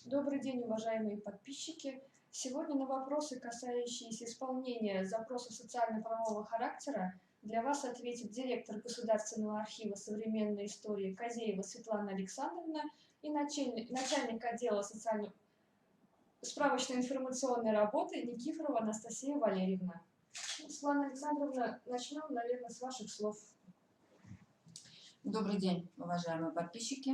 Добрый день, уважаемые подписчики! Сегодня на вопросы, касающиеся исполнения запроса социально-правового характера, для вас ответит директор Государственного архива современной истории Козеева Светлана Александровна и начальник отдела справочно-информационной работы Никифорова Анастасия Валерьевна. Светлана Александровна, начнем, наверное, с ваших слов. Добрый день, уважаемые подписчики.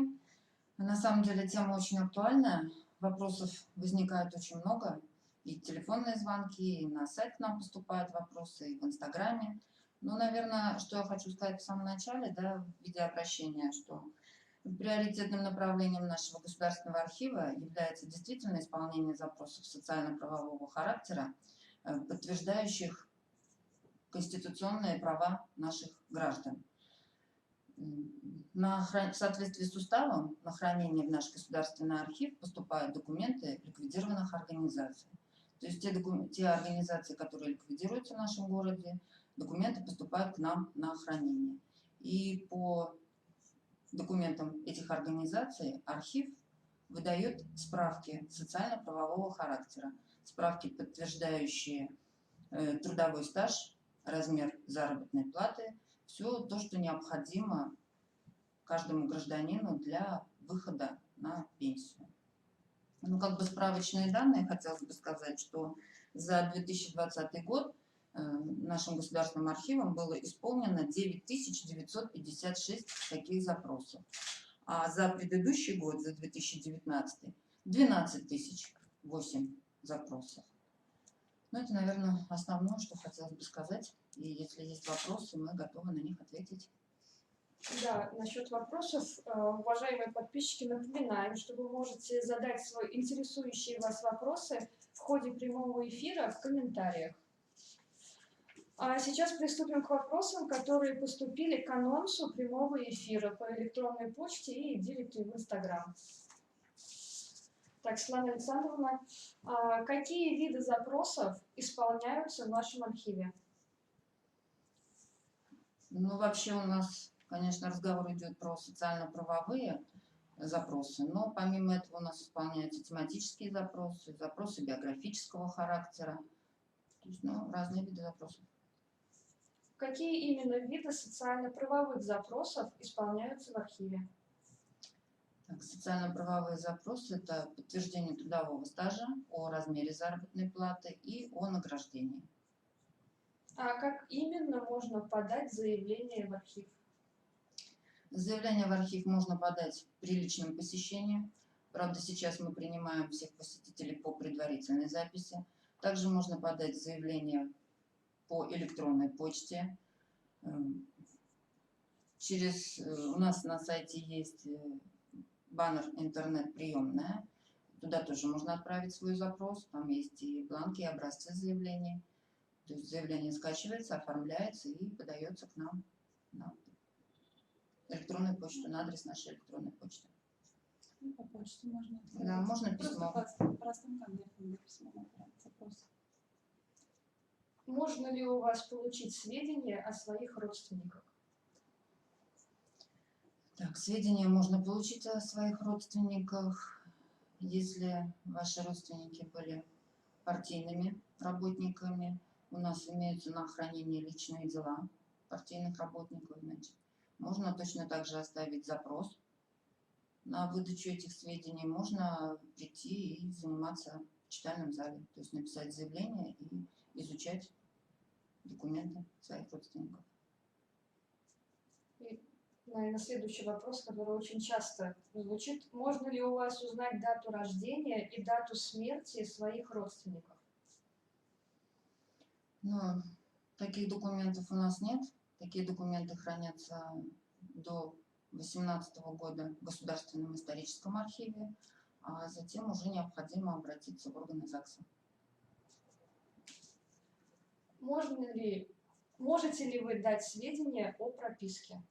На самом деле тема очень актуальная, вопросов возникает очень много, и телефонные звонки, и на сайт к нам поступают вопросы, и в Инстаграме. Но, наверное, что я хочу сказать в самом начале, в виде обращения, что приоритетным направлением нашего государственного архива является действительно исполнение запросов социально-правового характера, подтверждающих конституционные права наших граждан. В соответствии с уставом на хранение в наш государственный архив поступают документы ликвидированных организаций. То есть те организации, которые ликвидируются в нашем городе, документы поступают к нам на хранение. И по документам этих организаций архив выдает справки социально-правового характера, справки, подтверждающие трудовой стаж, размер заработной платы, все то, что необходимо каждому гражданину для выхода на пенсию. Справочные данные, хотелось бы сказать, что за 2020 год нашим государственным архивом было исполнено 9956 таких запросов. А за предыдущий год, за 2019, 12008 запросов. Это, наверное, основное, что хотелось бы сказать. И если есть вопросы, мы готовы на них ответить. Да, насчет вопросов, уважаемые подписчики, напоминаем, что вы можете задать свои интересующие вас вопросы в ходе прямого эфира в комментариях. А сейчас приступим к вопросам, которые поступили к анонсу прямого эфира по электронной почте и директу в Инстаграм. Так, Светлана Александровна, какие виды запросов исполняются в нашем архиве? Вообще у нас, конечно, разговор идет про социально-правовые запросы, но помимо этого у нас исполняются тематические запросы, запросы биографического характера, то есть, разные виды запросов. Какие именно виды социально-правовых запросов исполняются в архиве? Социально-правовые запросы – это подтверждение трудового стажа, о размере заработной платы и о награждении. А как именно можно подать заявление в архив? Заявление в архив можно подать при личном посещении. Правда, сейчас мы принимаем всех посетителей по предварительной записи. Также можно подать заявление по электронной почте. У нас на сайте есть баннер «Интернет-приемная». Туда тоже можно отправить свой запрос. Там есть и бланки, и образцы заявлений. То есть заявление скачивается, оформляется и подается к нам на электронную почту, на адрес нашей электронной почты. По почте можно. Да, можно письмо. Просто простым конвертом письмо направить запрос. Можно ли у вас получить сведения о своих родственниках? Сведения можно получить о своих родственниках, если ваши родственники были партийными работниками. У нас имеются на хранение личные дела партийных работников. Можно точно так же оставить запрос на выдачу этих сведений. Можно прийти и заниматься в читальном зале, то есть написать заявление и изучать документы своих родственников. И, наверное, следующий вопрос, который очень часто звучит. Можно ли у вас узнать дату рождения и дату смерти своих родственников? Таких документов у нас нет. Такие документы хранятся до 2018 года в Государственном историческом архиве, а затем уже необходимо обратиться в органы ЗАГСа. Можете ли вы дать сведения о прописке?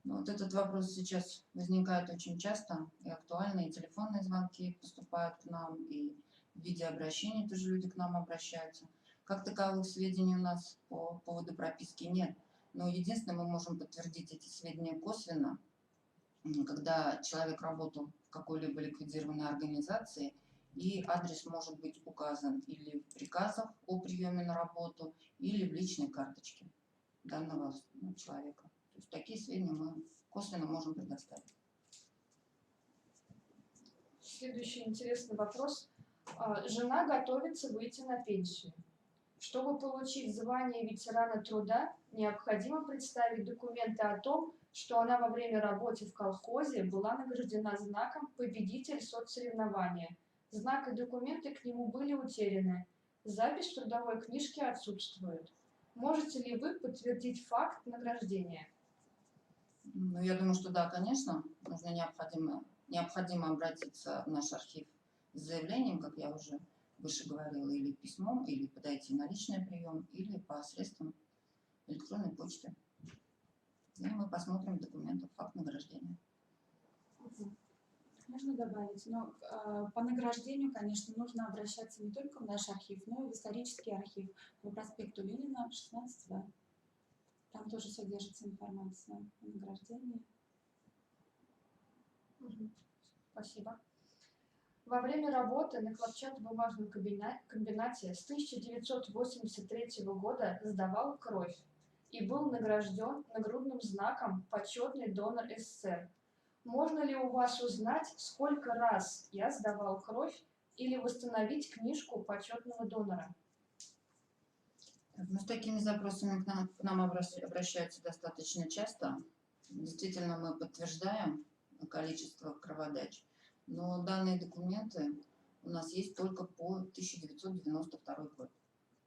Этот вопрос сейчас возникает очень часто и актуально, и телефонные звонки поступают к нам, и в виде обращений тоже люди к нам обращаются. Как таковых сведений у нас по поводу прописки нет. Но единственное, мы можем подтвердить эти сведения косвенно когда человек работал в какой-либо ликвидированной организации, и адрес может быть указан или в приказах о приеме на работу, или в личной карточке данного человека. То есть такие сведения мы косвенно можем предоставить. Следующий интересный вопрос. Жена готовится выйти на пенсию. Чтобы получить звание ветерана труда, необходимо представить документы о том, что она во время работы в колхозе была награждена знаком «Победитель соцсоревнования». Знак и документы к нему были утеряны. Запись в трудовой книжке отсутствует. Можете ли вы подтвердить факт награждения? Ну, я думаю, что да, конечно, необходимо обратиться в наш архив с заявлением, как я уже выше говорила, или письмом, или подойти на личный прием, или по средствам электронной почты. И мы посмотрим в документах факт награждения. Можно добавить, но по награждению, конечно, нужно обращаться не только в наш архив, но и в исторический архив по проспекту Ленина, 16В. Там тоже содержится информация о награждении. Спасибо. Во время работы на хлопчатобумажном комбинате с 1983 года сдавал кровь и был награжден нагрудным знаком «Почетный донор СССР». Можно ли у вас узнать, сколько раз я сдавал кровь, или восстановить книжку почетного донора? Ну, с такими запросами к нам обращаются достаточно часто. Действительно, мы подтверждаем количество кроводач, но данные документы у нас есть только по 1992 год.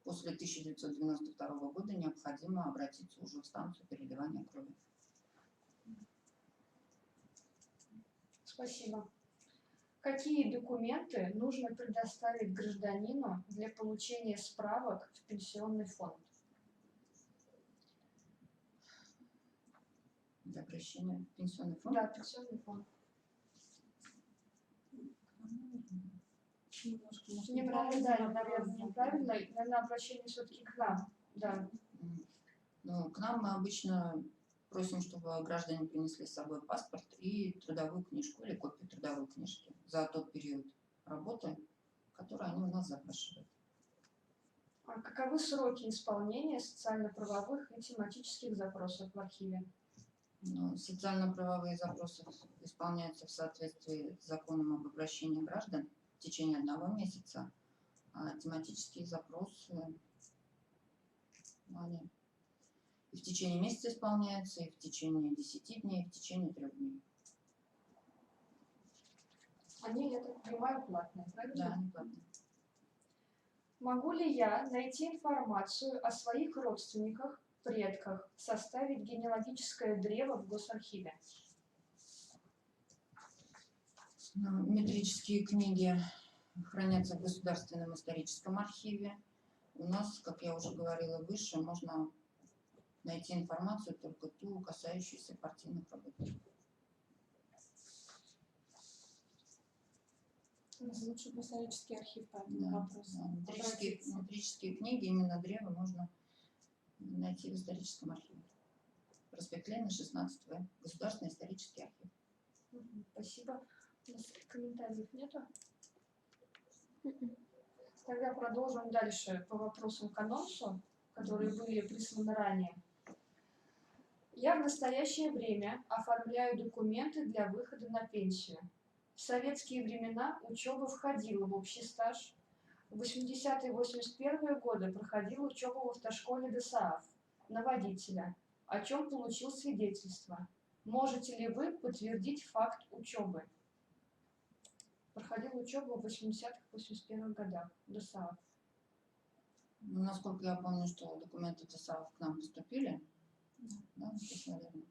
После 1992 года необходимо обратиться уже в станцию переливания крови. Спасибо. Какие документы нужно предоставить гражданину для получения справок в пенсионный фонд? Для обращения в пенсионный фонд? Да, пенсионный фонд. Немножко, может, Неправильно, да, наверное, неправильно. Наверное, обращение все-таки к нам. Да. Ну, к нам мы обычно просим, чтобы граждане принесли с собой паспорт и трудовую книжку или копию трудовой книжки за тот период работы, который они у нас запрашивают. А каковы сроки исполнения социально-правовых и тематических запросов в архиве? Ну, социально-правовые запросы исполняются в соответствии с законом об обращении граждан в течение 1 месяца, а тематические запросы они и в течение месяца исполняются, и в течение 10 дней, и в течение 3 дней. Они, я так понимаю, платные, правильно? Да, они платные. Могу ли я найти информацию о своих родственниках, предках, составить генеалогическое древо в госархиве? Метрические книги хранятся в Государственном историческом архиве. У нас, как я уже говорила выше, можно найти информацию только ту, касающуюся партийных работников. Лучше в исторический архив по этому Да, вопросу. да. Обратиться. Метрические книги, именно древо, можно найти в историческом архиве. Проспект Ленина, 16В, Государственный исторический архив. Спасибо. У нас комментариев нету? Тогда продолжим дальше по вопросам к анонсу, которые были присланы ранее. Я в настоящее время оформляю документы для выхода на пенсию. В советские времена учеба входила в общий стаж. В 80-е и 81-е годы проходил учебу в автошколе ДОСААФ на водителя, о чем получил свидетельство. Можете ли вы подтвердить факт учебы? Проходил учебу в 80-х, 81-х годах ДОСААФ. Ну, насколько я помню, что документы ТСАУ к нам поступили, да, наверное.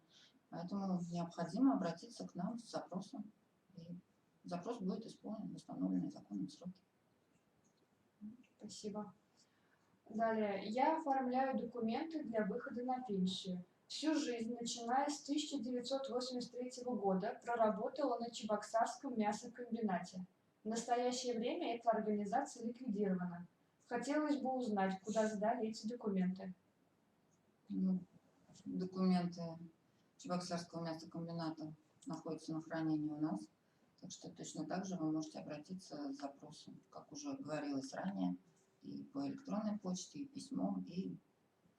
Поэтому необходимо обратиться к нам с запросом. И запрос будет исполнен в установленные законом сроки. Спасибо. Далее. Я оформляю документы для выхода на пенсию. Всю жизнь, начиная с 1983 года, проработала на Чебоксарском мясокомбинате. В настоящее время эта организация ликвидирована. Хотелось бы узнать, куда сдали эти документы. Ну, документы Чебоксарского мясокомбината находится на хранении у нас. Так что точно так же вы можете обратиться с запросом, как уже говорилось ранее, и по электронной почте, и письмом, и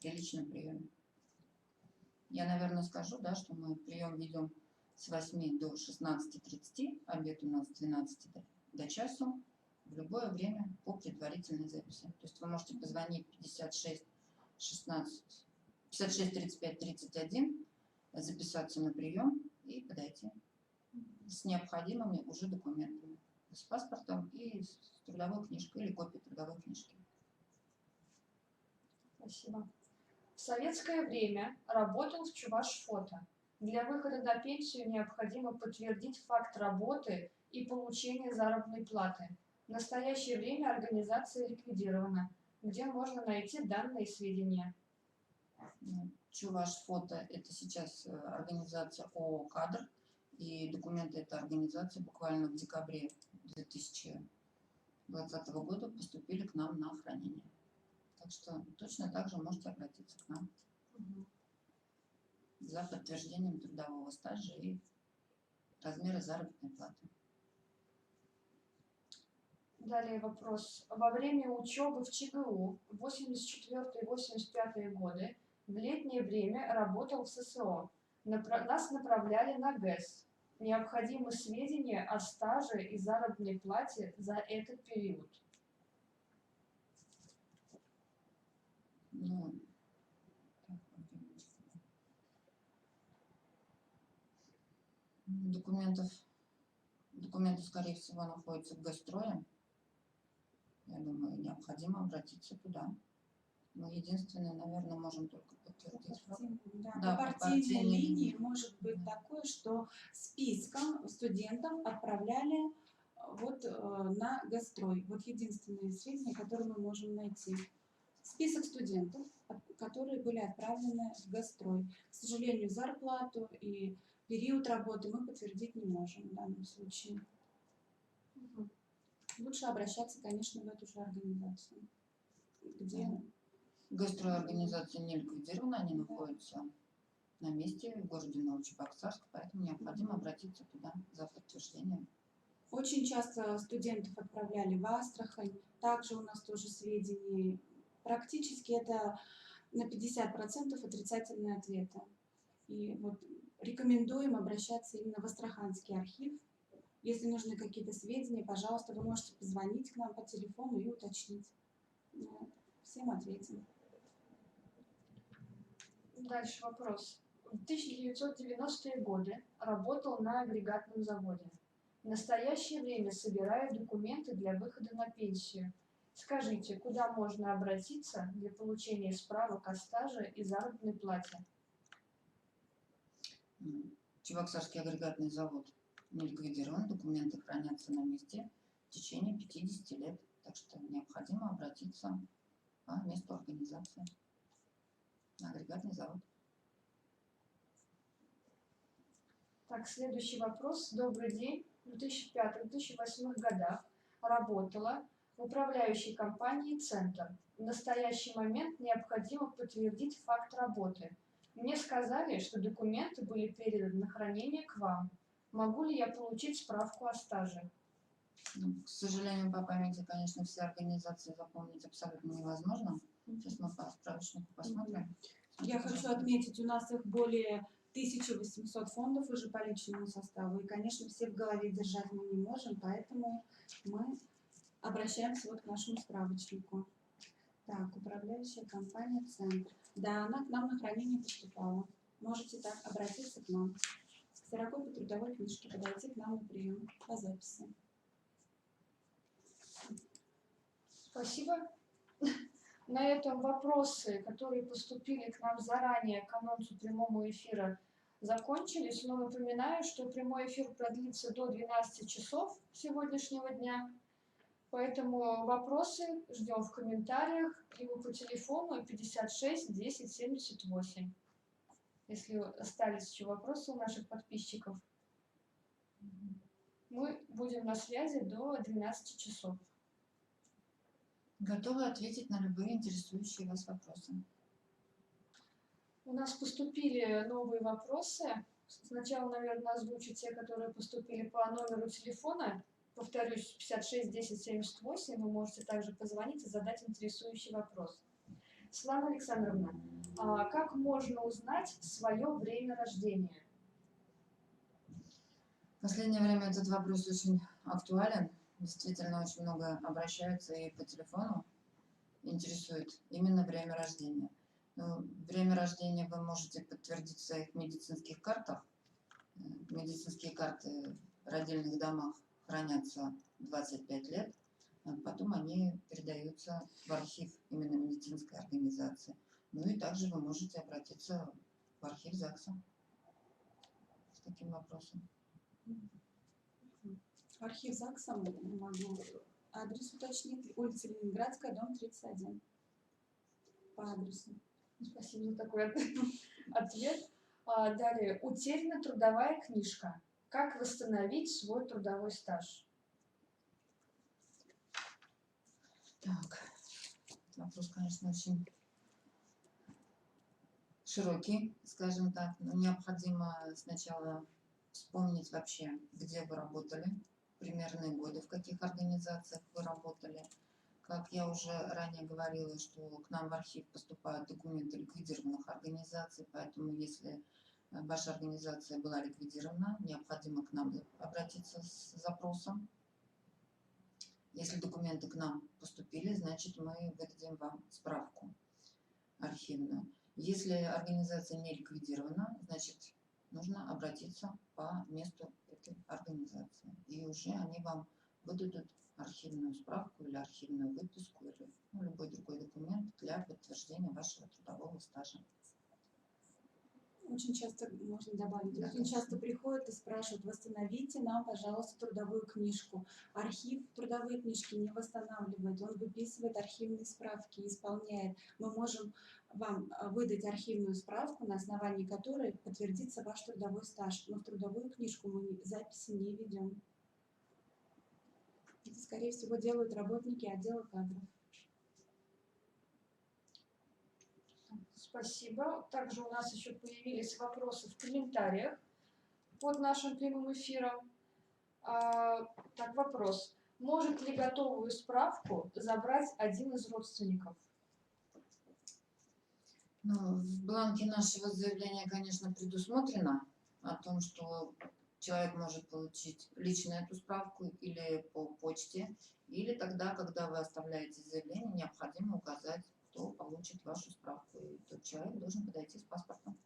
при личном приеме. Я, наверное, скажу, да, что мы прием ведем с 8 до 16:30, обед у нас с 12 до часу, в любое время по предварительной записи. То есть вы можете позвонить 56 16 56 35 31, записаться на прием и подойти с необходимыми уже документами, с паспортом и с трудовой книжкой или копией трудовой книжки. Спасибо. В советское время работал в Чувашфото. Для выхода на пенсию необходимо подтвердить факт работы и получения заработной платы. В настоящее время организация ликвидирована. Где можно найти данные сведения? Чувашфото – это сейчас организация ООО «Кадр», и документы этой организации буквально в декабре 2020 года поступили к нам на хранение. Так что точно так же можете обратиться к нам за подтверждением трудового стажа и размера заработной платы. Далее вопрос. Во время учебы в ЧГУ 84-85 годы в летнее время работал в ССО. Нас направляли на ГЭС. Необходимы сведения о стаже и заработной плате за этот период. Ну, документы, скорее всего, находятся в Гострое. Я думаю, необходимо обратиться туда. Мы единственное, наверное, можем только подтвердить. Да, по партийной линии может быть такое, что списком студентов отправляли на Гострой. Вот единственные сведения, которые мы можем найти. Список студентов, которые были отправлены в Гострой. К сожалению, зарплату и период работы мы подтвердить не можем в данном случае. Лучше обращаться, конечно, в эту же организацию, где... Гострой организация не ликвидирована, они находятся на месте в городе Новочебоксарск, поэтому необходимо обратиться туда за подтверждением. Очень часто студентов отправляли в Астрахань, также у нас тоже сведения. Практически это на 50% отрицательные ответы. И вот рекомендуем обращаться именно в Астраханский архив. Если нужны какие-то сведения, пожалуйста, вы можете позвонить к нам по телефону и уточнить. Всем ответим. Дальше вопрос. В 1990-е годы работал на агрегатном заводе. В настоящее время собираю документы для выхода на пенсию. Скажите, куда можно обратиться для получения справок о стаже и заработной плате? Чебоксарский агрегатный завод не ликвидирован, документы хранятся на месте в течение 50 лет. Так что необходимо обратиться по месту организации на агрегатный завод. Так, следующий вопрос. Добрый день. В 2005-2008 годах работала в управляющей компании «Центр». В настоящий момент необходимо подтвердить факт работы. Мне сказали, что документы были переданы на хранение к вам. Могу ли я получить справку о стаже? К сожалению, по памяти, конечно, все организации запомнить абсолютно невозможно. Сейчас мы по справочнику посмотрим. Я хочу отметить, у нас их более 1800 фондов уже по личному составу. И, конечно, все в голове держать мы не можем, поэтому мы обращаемся вот к нашему справочнику. Так, управляющая компания «Центр». Да, она к нам на хранение поступала. Можете так обратиться к нам. С ксерокопией трудовой книжки подойти к нам на прием по записи. Спасибо. На этом вопросы, которые поступили к нам заранее к анонсу прямого эфира, закончились. Но напоминаю, что прямой эфир продлится до 12 часов сегодняшнего дня. Поэтому вопросы ждем в комментариях, либо по телефону 56 10 78. Если остались еще вопросы у наших подписчиков, мы будем на связи до 12 часов. Готовы ответить на любые интересующие вас вопросы. У нас поступили новые вопросы. Сначала, наверное, озвучу те, которые поступили по номеру телефона. Повторюсь, 56 10 78. Вы можете также позвонить и задать интересующий вопрос. Светлана Александровна, как можно узнать свое время рождения? В последнее время этот вопрос очень актуален. Действительно, очень много обращаются и по телефону, интересует именно время рождения. Ну, время рождения вы можете подтвердить в своих медицинских картах. Медицинские карты в родильных домах хранятся 25 лет, а потом они передаются в архив именно медицинской организации. Ну и также вы можете обратиться в архив ЗАГСа с таким вопросом. Архив ЗАГСа могу адрес уточнить. Улица Ленинградская, дом 31. По адресу. Спасибо за такой ответ. Далее. Утеряна трудовая книжка. Как восстановить свой трудовой стаж? Так, вопрос, конечно, очень широкий, скажем так. Но необходимо сначала вспомнить вообще, где вы работали, примерные годы, в каких организациях вы работали. Как я уже ранее говорила, что к нам в архив поступают документы ликвидированных организаций, поэтому если ваша организация была ликвидирована, необходимо к нам обратиться с запросом. Если документы к нам поступили, значит мы выдадим вам справку архивную. Если организация не ликвидирована, значит нужно обратиться по месту этой организации. И уже они вам выдадут архивную справку или архивную выписку или любой другой документ для подтверждения вашего трудового стажа. Очень часто, можно добавить, Да, очень конечно. часто приходят и спрашивают: восстановите нам, пожалуйста, трудовую книжку. Архив трудовые книжки не восстанавливает, он выписывает архивные справки и исполняет. Мы можем вам выдать архивную справку, на основании которой подтвердится ваш трудовой стаж, но в трудовую книжку мы записи не ведем. Это, скорее всего, делают работники отдела кадров. Спасибо. Также у нас еще появились вопросы в комментариях под нашим прямым эфиром. Так, вопрос. Может ли готовую справку забрать один из родственников? Ну, в бланке нашего заявления, конечно, предусмотрено о том, что человек может получить лично эту справку или по почте, или тогда, когда вы оставляете заявление, необходимо указать, кто получит вашу справку. И тот человек должен подойти с паспортом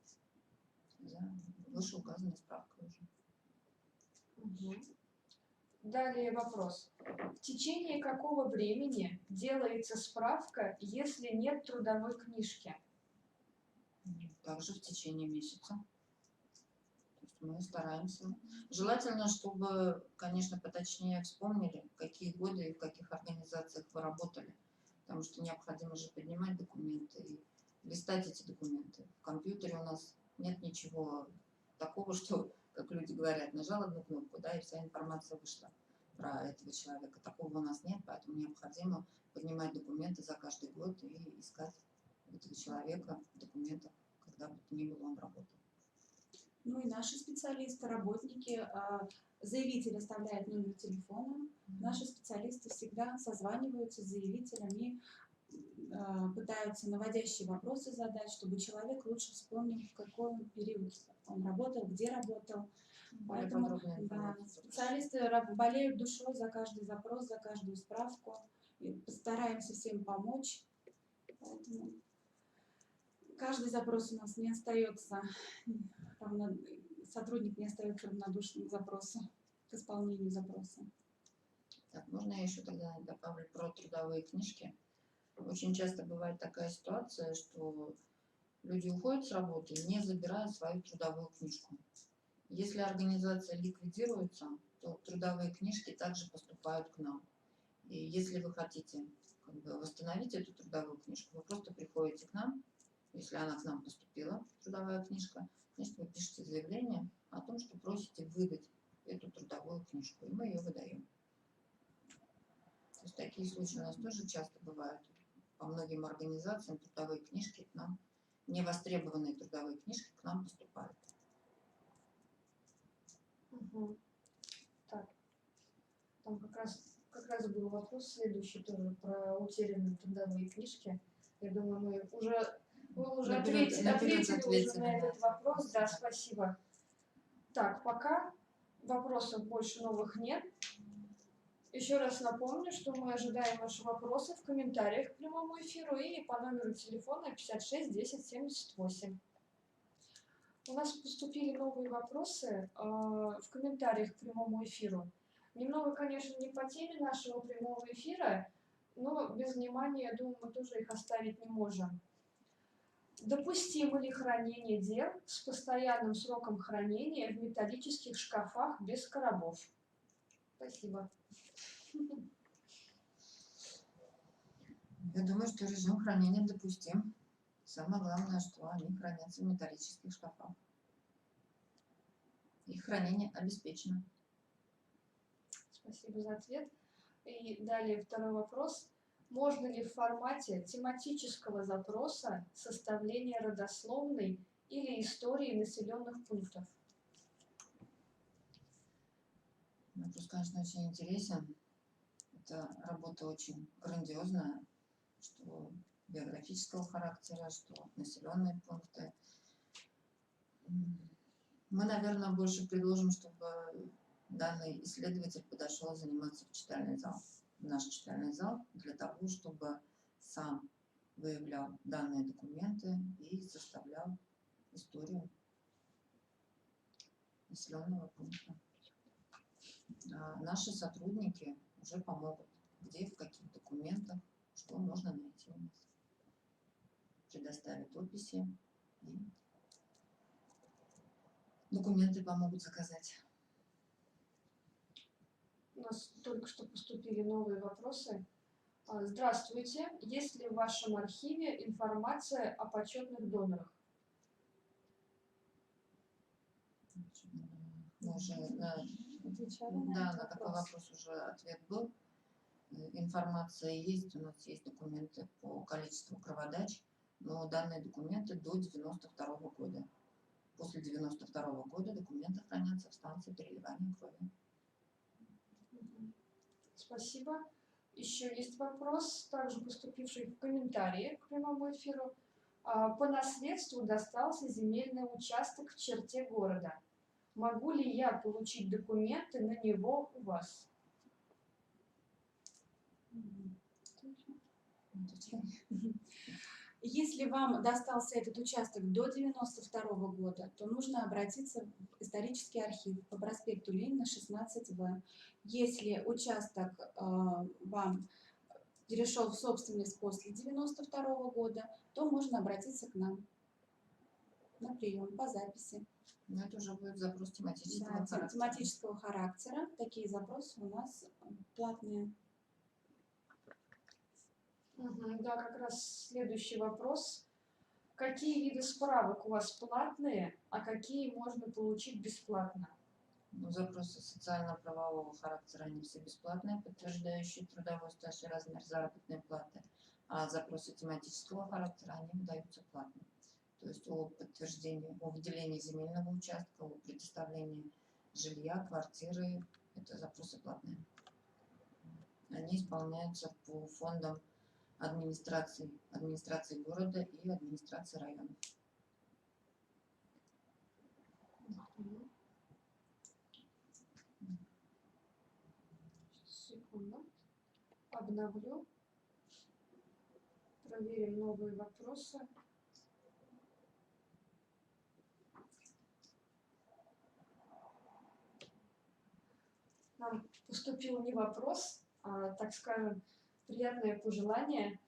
за вышеуказанной справкой уже. Угу. Далее вопрос. В течение какого времени делается справка, если нет трудовой книжки? Также в течение месяца. То есть мы стараемся. Желательно, чтобы, конечно, поточнее вспомнили, какие годы и в каких организациях вы работали. Потому что необходимо же поднимать документы и листать эти документы. В компьютере у нас нет ничего такого, что, как люди говорят, нажал одну кнопку, да, и вся информация вышла про этого человека. Такого у нас нет, поэтому необходимо поднимать документы за каждый год и искать этого человека в документах, когда бы то ни было он работал. Ну и наши специалисты, работники, заявитель оставляет номер телефона. Наши специалисты всегда созваниваются с заявителем и пытаются наводящие вопросы задать, чтобы человек лучше вспомнил, в какой период он работал, где работал. Более Поэтому подробная да, информация. специалисты болеют душой за каждый запрос, за каждую справку. И постараемся всем помочь. Поэтому каждый запрос у нас не остается, сотрудник не остается равнодушным к запросу, к исполнению запроса. Так, можно я еще тогда добавлю про трудовые книжки? Очень часто бывает такая ситуация, что люди уходят с работы, не забирая свою трудовую книжку. Если организация ликвидируется, то трудовые книжки также поступают к нам. И если вы хотите восстановить эту трудовую книжку, вы просто приходите к нам, если она к нам поступила, трудовая книжка, значит, вы пишете заявление о том, что просите выдать эту трудовую книжку, и мы ее выдаем. То есть такие случаи у нас тоже часто бывают. По многим организациям трудовые книжки к нам, невостребованные трудовые книжки к нам поступают. Мгм. Так, там как раз был вопрос следующий тоже про утерянные трудовые книжки. Я думаю, вы уже Наперед ответили уже ответили на этот вопрос. Да, да. спасибо. Так, пока вопросов больше новых нет. Еще раз напомню, что мы ожидаем ваши вопросы в комментариях к прямому эфиру и по номеру телефона 56 10 78. У нас поступили новые вопросы в комментариях к прямому эфиру. Немного, конечно, не по теме нашего прямого эфира, но без внимания, я думаю, мы тоже их оставить не можем. Допустимо ли хранение дел с постоянным сроком хранения в металлических шкафах без коробов? Спасибо. Я думаю, что режим хранения допустим. Самое главное, что они хранятся в металлических шкафах. Их хранение обеспечено. Спасибо за ответ. И далее второй вопрос. Можно ли в формате тематического запроса составление родословной или истории населенных пунктов? Вопрос, конечно, очень интересен. Это работа очень грандиозная, что биографического характера, что населенные пункты. Мы, наверное, больше предложим, чтобы данный исследователь подошел заниматься в читальный зал, в наш читальный зал, для того, чтобы сам выявлял данные документы и составлял историю населенного пункта. А наши сотрудники уже помогут, где, в каких документах, что можно найти у нас. Предоставят описи и документы помогут заказать. У нас только что поступили новые вопросы. Здравствуйте. Есть ли в вашем архиве информация о почетных донорах? Мы уже Отвечали на этот такой вопрос уже ответ был. Информация есть, у нас есть документы по количеству кроводач, но данные документы до 92 года. После 92 года документы хранятся в станции переливания крови. Спасибо. Еще есть вопрос, также поступивший в комментарии к прямому эфиру. По наследству достался земельный участок в черте города. Могу ли я получить документы на него у вас? Если вам достался этот участок до 92 года, то нужно обратиться в исторический архив по проспекту Ленина, 16В. Если участок вам перешел в собственность после 92 года, то можно обратиться к нам на прием по записи. Но это уже будет запрос тематического Да, характера. тематического характера. Такие запросы у нас платные. Да, как раз следующий вопрос. Какие виды справок у вас платные, а какие можно получить бесплатно? Запросы социально-правового характера, они все бесплатные, подтверждающие трудовой стаж и размер заработной платы, а запросы тематического характера, они выдаются платно. То есть о подтверждении, о выделении земельного участка, о предоставлении жилья, квартиры, это запросы платные. Они исполняются по фондам администрации города и администрации районов. Секунду. Обновлю. Проверим новые вопросы. Нам поступил не вопрос, а, так скажем, приятное пожелание.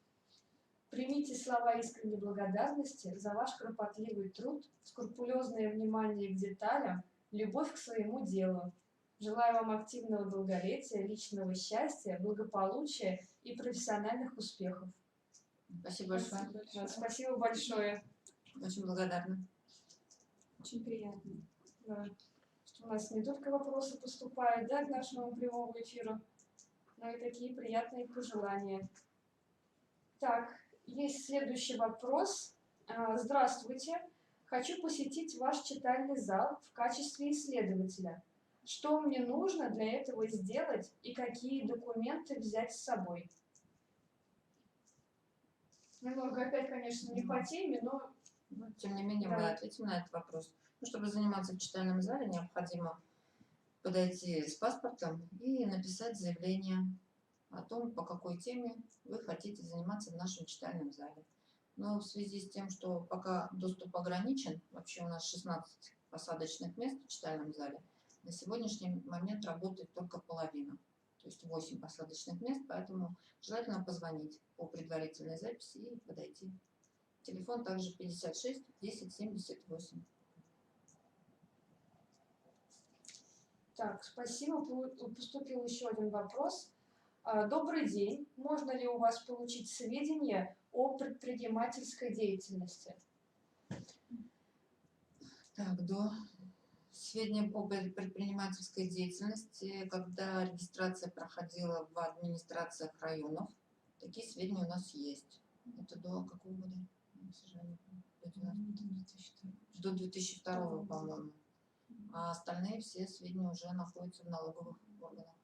Примите слова искренней благодарности за ваш кропотливый труд, скрупулезное внимание к деталям, любовь к своему делу. Желаю вам активного долголетия, личного счастья, благополучия и профессиональных успехов. Спасибо большое. Да, спасибо большое. Очень благодарна. Очень приятно. Да, что у нас не только вопросы поступают, да, к нашему прямому эфиру, но и такие приятные пожелания. Так, есть следующий вопрос. Здравствуйте. Хочу посетить ваш читальный зал в качестве исследователя. Что мне нужно для этого сделать и какие документы взять с собой? Немного опять, конечно, не по теме, но Но, тем не менее, мы да. ответим на этот вопрос. Ну, чтобы заниматься в читальном зале, необходимо подойти с паспортом и написать заявление о том, по какой теме вы хотите заниматься в нашем читальном зале. Но в связи с тем, что пока доступ ограничен, вообще у нас 16 посадочных мест в читальном зале, на сегодняшний момент работает только половина, то есть 8 посадочных мест, поэтому желательно позвонить по предварительной записи и подойти. Телефон также 56 10 78. Так, спасибо. Поступил еще один вопрос. Добрый день. Можно ли у вас получить сведения о предпринимательской деятельности? Так, до сведения по предпринимательской деятельности, когда регистрация проходила в администрациях районов, такие сведения у нас есть. Это до какого года? К сожалению, до 2002, по-моему. А остальные все сведения уже находятся в налоговых органах.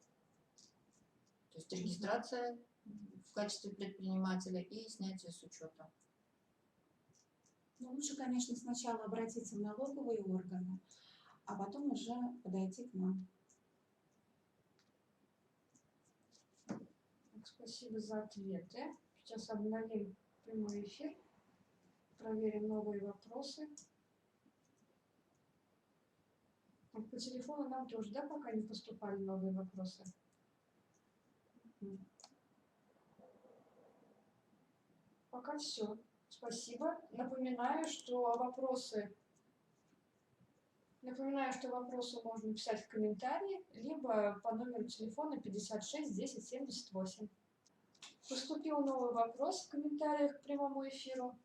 То есть регистрация в качестве предпринимателя и снятие с учета. Ну, лучше, конечно, сначала обратиться в налоговые органы, а потом уже подойти к нам. Так, спасибо за ответы. Сейчас обновим прямой эфир. Проверим новые вопросы. По телефону нам тоже, да, пока не поступали новые вопросы? Пока все. Спасибо. Напоминаю, что вопросы можно писать в комментарии, либо по номеру телефона 56 10 78. Поступил новый вопрос в комментариях к прямому эфиру.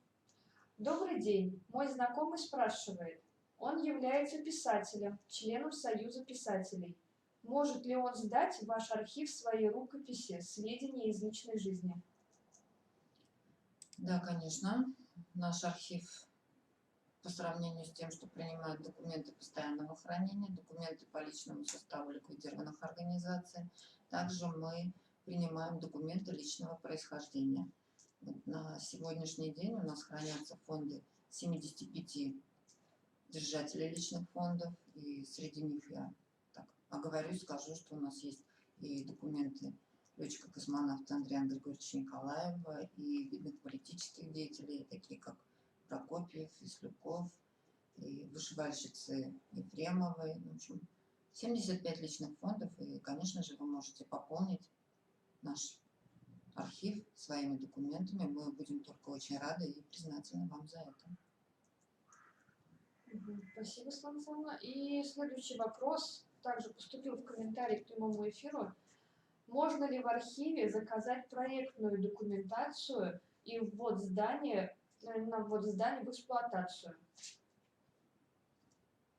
Добрый день. Мой знакомый спрашивает. Он является писателем, членом Союза писателей. Может ли он сдать в ваш архив свои рукописи, сведения из личной жизни? Да, конечно. Наш архив по сравнению с тем, что принимают документы постоянного хранения, документы по личному составу ликвидированных организаций, также мы принимаем документы личного происхождения. Вот на сегодняшний день у нас хранятся фонды 75 держателей личных фондов, и среди них я так оговорюсь, скажу, что у нас есть и документы летчика-космонавта Андрея Григорьевича Николаева, и видных политических деятелей, такие как Прокопьев, Веслюков, и вышивальщицы Ефремовой. В общем, 75 личных фондов, и, конечно же, вы можете пополнить наш архив своими документами. Мы будем только очень рады и признательны вам за это. Спасибо, Светлана Александровна. И следующий вопрос также поступил в комментарии к прямому эфиру. Можно ли в архиве заказать проектную документацию и ввод здания, на ввод здания в эксплуатацию?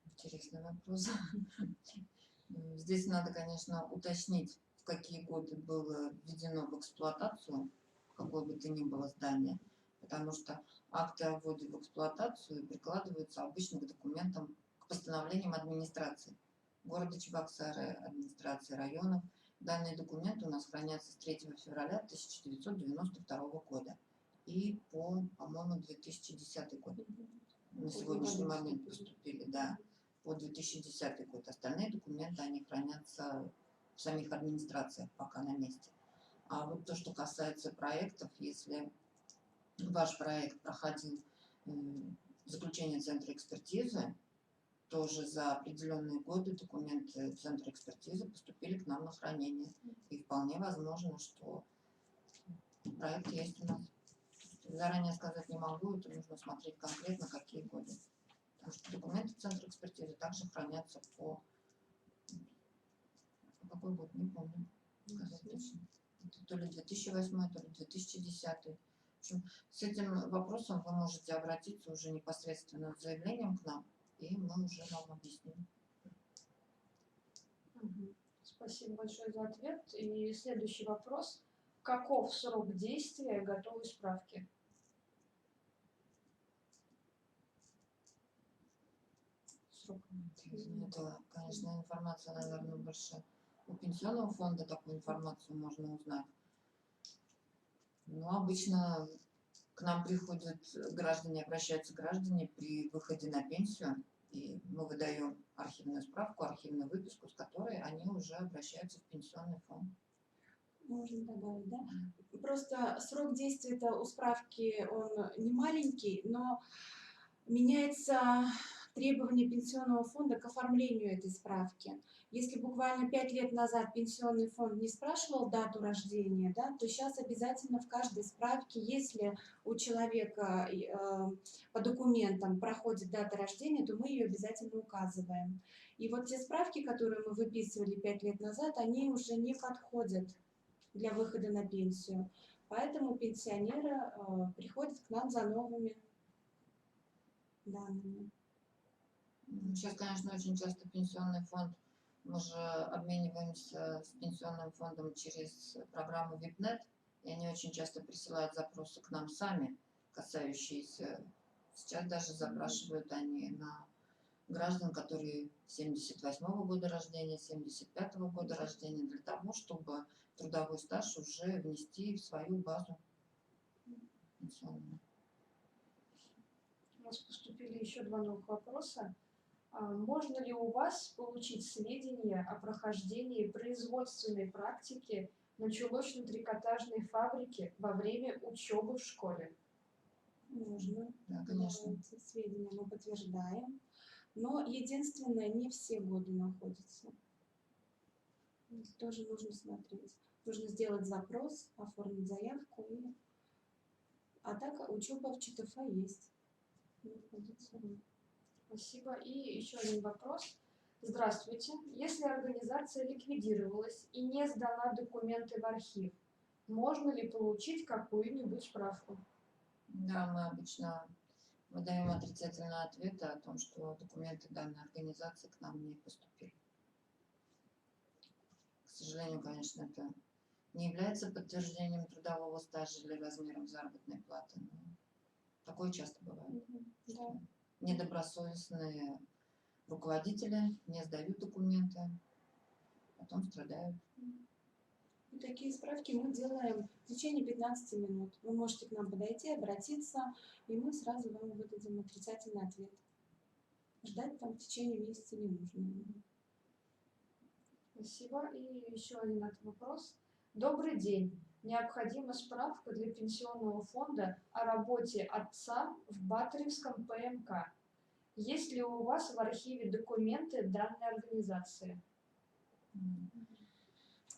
Интересный вопрос. Здесь надо, конечно, уточнить, в какие годы было введено в эксплуатацию какое бы то ни было здание, потому что акты о вводе в эксплуатацию прикладываются обычно к документам, к постановлениям администрации города Чебоксары, администрации районов. Данные документы у нас хранятся с 3 февраля 1992 года и по-моему, 2010 год. На сегодняшний момент поступили, да, по 2010 год. Остальные документы, они хранятся в самих администрациях пока на месте. А вот то, что касается проектов, если ваш проект проходил заключение Центра экспертизы, тоже за определенные годы документы Центра экспертизы поступили к нам на хранение. И вполне возможно, что проект есть у нас. Заранее сказать не могу, это нужно смотреть конкретно, какие годы. Потому что документы Центра экспертизы также хранятся по какой год, не помню. Сказать точно. Это то ли 2008, то ли 2010. В общем, с этим вопросом вы можете обратиться уже непосредственно с заявлением к нам, и мы уже вам объясним. Спасибо большое за ответ. И следующий вопрос. Каков срок действия готовой справки? срок? Это, конечно, информация, наверное, больше у пенсионного фонда такую информацию можно узнать. Но обычно к нам приходят граждане, обращаются граждане при выходе на пенсию, и мы выдаем архивную справку, архивную выписку, с которой они уже обращаются в пенсионный фонд. Можно добавить, да? Просто срок действия у справки, он не маленький, но меняется требование пенсионного фонда к оформлению этой справки. Если буквально 5 лет назад пенсионный фонд не спрашивал дату рождения, да, то сейчас обязательно в каждой справке, если у человека по документам проходит дата рождения, то мы ее обязательно указываем. И вот те справки, которые мы выписывали 5 лет назад, они уже не подходят для выхода на пенсию. Поэтому пенсионеры приходят к нам за новыми данными. Сейчас, конечно, очень часто пенсионный фонд, мы же обмениваемся с пенсионным фондом через программу VIPNet, и они очень часто присылают запросы к нам сами, касающиеся, сейчас даже запрашивают они на граждан, которые 78-го года рождения, 75-го года рождения, для того, чтобы трудовой стаж уже внести в свою базу пенсионную. У нас поступили еще два новых вопроса. Можно ли у вас получить сведения о прохождении производственной практики на чулочно-трикотажной фабрике во время учебы в школе? Можно. Да, конечно. Эти сведения мы подтверждаем. Но единственное, не все годы находятся. Это тоже нужно смотреть. Нужно сделать запрос, оформить заявку. А так учеба в ЧТФ есть. Находится. Спасибо. И еще один вопрос. Здравствуйте. Если организация ликвидировалась и не сдала документы в архив, можно ли получить какую-нибудь справку? Да, мы обычно выдаем отрицательные ответы о том, что документы данной организации к нам не поступили. К сожалению, конечно, это не является подтверждением трудового стажа или размером заработной платы. Но такое часто бывает. Да. Недобросовестные руководители не сдают документы, потом страдают. И такие справки мы делаем в течение 15 минут. Вы можете к нам подойти, обратиться, и мы сразу вам выдадим отрицательный ответ. Ждать там в течение месяца не нужно. Спасибо. И еще один вопрос. Добрый день. Необходима справка для пенсионного фонда о работе отца в Батаревском ПМК. Есть ли у вас в архиве документы данной организации?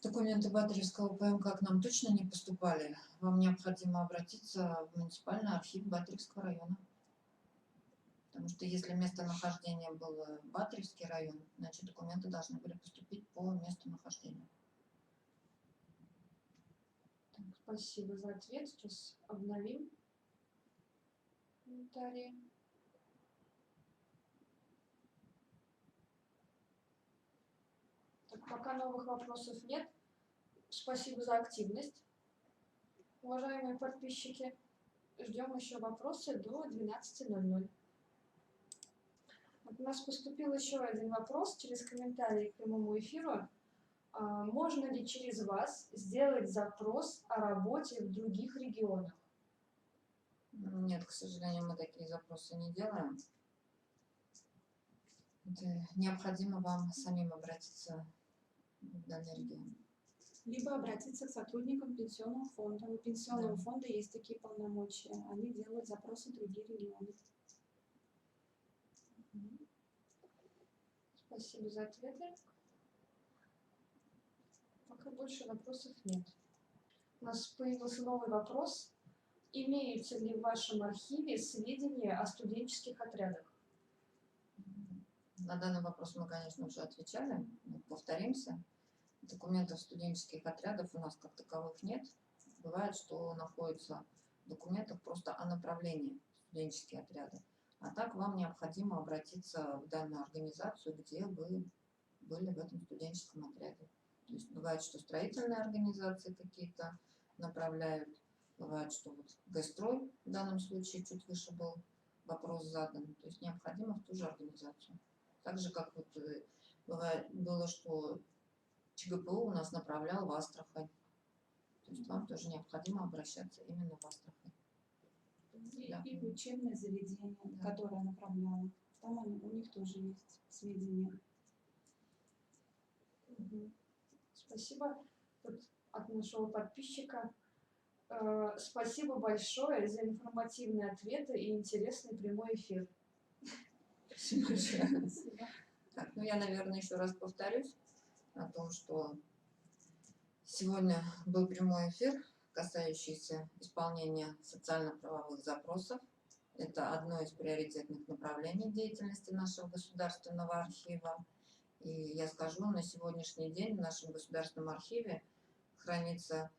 Документы Батаревского ПМК к нам точно не поступали. Вам необходимо обратиться в муниципальный архив Батаревского района. Потому что если местонахождение было Батаревский район, значит документы должны были поступить по месту нахождения. Так, спасибо за ответ. Сейчас обновим комментарии. Так, пока новых вопросов нет. Спасибо за активность, уважаемые подписчики. Ждем еще вопросы до 12:00. Вот у нас поступил еще один вопрос через комментарии к прямому эфиру. Можно ли через вас сделать запрос о работе в других регионах? Нет, к сожалению, мы такие запросы не делаем. Это необходимо вам самим обратиться в данный регион. Либо обратиться к сотрудникам пенсионного фонда. У пенсионного фонда есть такие полномочия. Они делают запросы в другие регионы. Спасибо за ответы. Пока больше вопросов нет. У нас появился новый вопрос. Имеются ли в вашем архиве сведения о студенческих отрядах? На данный вопрос мы, конечно, уже отвечали. Мы повторимся. Документов студенческих отрядов у нас как таковых нет. Бывает, что находятся в документах просто о направлении студенческие отряды. А так вам необходимо обратиться в данную организацию, где вы были в этом студенческом отряде. То есть бывает, что строительные организации какие-то направляют. Бывает, что вот Г-строй в данном случае чуть выше был вопрос задан. То есть необходимо в ту же организацию Так же, как вот было, что ЧГПУ у нас направлял в Астрахань. То есть вам тоже необходимо обращаться именно в Астрахань. Да. И в учебное заведение, Да. которое направляло. Там у них тоже есть сведения. Мгм. Спасибо. Вот от нашего подписчика. Спасибо большое за информативные ответы и интересный прямой эфир. Спасибо большое. Спасибо. Так, ну я, наверное, еще раз повторюсь о том, что сегодня был прямой эфир, касающийся исполнения социально-правовых запросов. Это одно из приоритетных направлений деятельности нашего государственного архива. И я скажу, на сегодняшний день в нашем государственном архиве хранится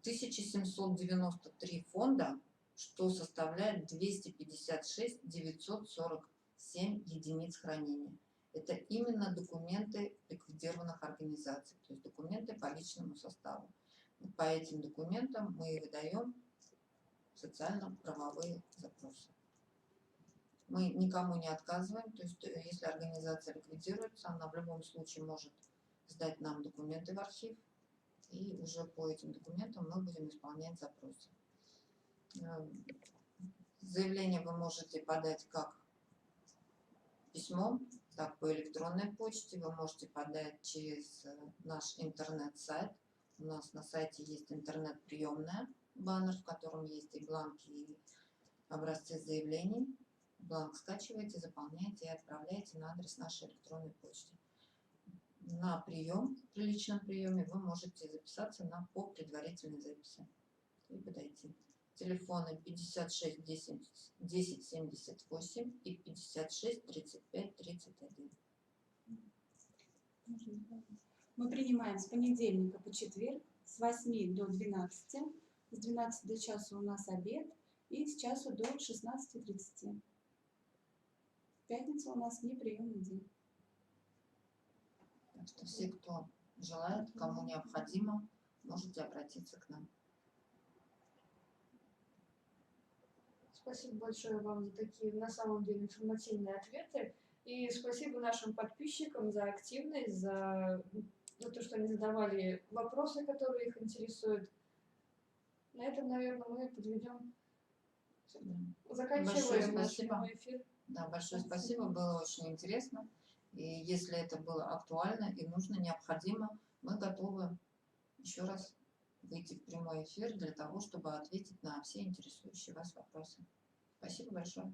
1793 фонда, что составляет 256 947 единиц хранения. Это именно документы ликвидированных организаций, то есть документы по личному составу. По этим документам мы выдаем социально-правовые запросы. Мы никому не отказываем, то есть если организация ликвидируется, она в любом случае может сдать нам документы в архив, и уже по этим документам мы будем исполнять запросы. Заявление вы можете подать как письмом, так по электронной почте. Вы можете подать через наш интернет-сайт. У нас на сайте есть интернет-приемная, баннер, в котором есть и бланки, и образцы заявлений. Бланк скачиваете, заполняете и отправляете на адрес нашей электронной почты. На прием, при личном приеме, вы можете записаться по предварительной записи и подойти. Телефоны 56 10 10 78 и 56 35 31. Мы принимаем с понедельника по четверг с 8 до 12. С 12 до часу у нас обед и с часу до 16:30. Пятница у нас неприемный день. Так что все, кто желает, кому необходимо, можете обратиться к нам. Спасибо большое вам за такие, на самом деле, информативные ответы. И спасибо нашим подписчикам за активность, за то, что они задавали вопросы, которые их интересуют. На этом, наверное, мы подведем. Заканчиваем Большое наш спасибо. прямой эфир. Да, большое спасибо, было очень интересно. И если это было актуально и нужно, необходимо, мы готовы еще раз выйти в прямой эфир для того, чтобы ответить на все интересующие вас вопросы. Спасибо большое.